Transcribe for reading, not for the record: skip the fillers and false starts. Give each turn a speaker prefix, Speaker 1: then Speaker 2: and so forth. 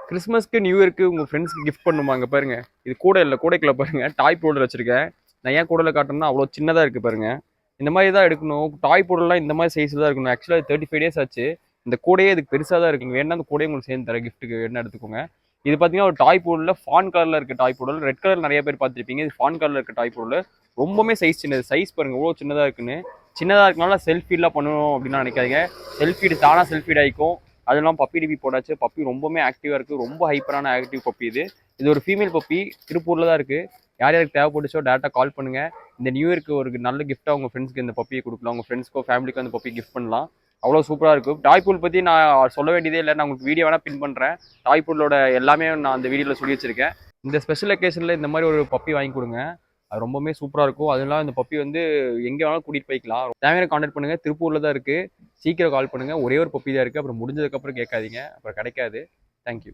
Speaker 1: கிறிஸ்மஸ்க்கு நியூ இயர்க்கு உங்கள் ஃப்ரெண்ட்ஸ்க்கு கிஃப்ட் பண்ணுவாங்க பாருங்க. இது கூட இல்லை, கூடைக்குள்ள பாருங்க டாய் பவுடர் வச்சிருக்கேன். நான் ஏன் கூடையில் காட்டணும்னா அவ்வளோ சின்னதாக இருக்குது பாருங்க. இந்த மாதிரி தான் எடுக்கணும். டாய் பவுடர்லாம் இந்த மாதிரி சைஸில் தான் இருக்கணும். ஆக்சுவலாக 35 டேஸ் ஆச்சு. இந்த கூடையே இதுக்கு பெருசாக தான் இருக்குங்க. வேணா அந்த கூடையை உங்களுக்கு சேர்ந்து தரேன் கிஃப்ட்டுக்கு, என்ன எடுத்துக்கோங்க. இது பார்த்தீங்கன்னா ஒரு டாய் பவுடரில் ஃபான் கலரில் இருக்க டாய் பவுடர். ரெட் கலர் நிறைய பேர் பார்த்துருப்பீங்க. இது ஃபான் கலரில் இருக்க டாய் பவுடர். ரொம்பவுமே சைஸ் சின்னது. சைஸ் பாருங்க எவ்வளோ சின்னதாக இருக்குன்னு. சின்னதாக இருக்கனால செல்ஃபீலாம் பண்ணணும் அப்படின்னு நினைக்காதீங்க. செல்ஃபீடு தானாக செல்ஃபீட் ஆகிக்கும். அதெல்லாம் பப்பி டிபி போட்டாச்சு. பப்பி ரொம்பவுமே ஆக்டிவாக இருக்குது. ரொம்ப ஹைப்பரான ஆக்டிவ் பப்பி இது. இது ஒரு ஃபீமேல் பப்பி. திருப்பூரில் தான் இருக்குது. யார் யாருக்கு தேவைப்பட்டுச்சோ டேரெக்டாக கால் பண்ணுங்கள். இந்த நியூ இயர்க்கு ஒரு நல்ல கிஃப்ட்டாக உங்கள் ஃப்ரெண்ட்ஸ்க்கு இந்த பப்பியை கொடுக்கலாம். உங்கள் ஃப்ரெண்ட்ஸ்க்கோ ஃபேமிலிக்கோ அந்த பப்பி கிஃப்ட் பண்ணலாம். அவ்வளோ சூப்பராக இருக்கும். டாய் பூல் பற்றி நான் சொல்ல வேண்டியதே இல்லை. நான் உங்களுக்கு வீடியோ வேணால் பின் பண்ணுறேன். டாய் பூலோட எல்லாமே நான் அந்த வீடியோவில் சொல்லி வச்சுருக்கேன். இந்த ஸ்பெஷல் அக்கேஷனில் இந்த மாதிரி ஒரு பப்பி வாங்கி கொடுங்க. அது ரொம்பவுமே சூப்பராக இருக்கும். அதெல்லாம் இந்த பப்பி வந்து எங்கே வேணாலும் கூட்டிகிட்டு போய்க்கலாம். தேவையான கான்டாக்ட் பண்ணுங்கள். திருப்பூரில் தான் இருக்குது. சீக்கிரம் கால் பண்ணுங்கள். ஒரே ஒரு பப்பி தான் இருக்குது. அப்புறம் முடிஞ்சதுக்கப்புறம் கேட்காதீங்க, அப்புறம் கிடைக்காது. தேங்க்யூ.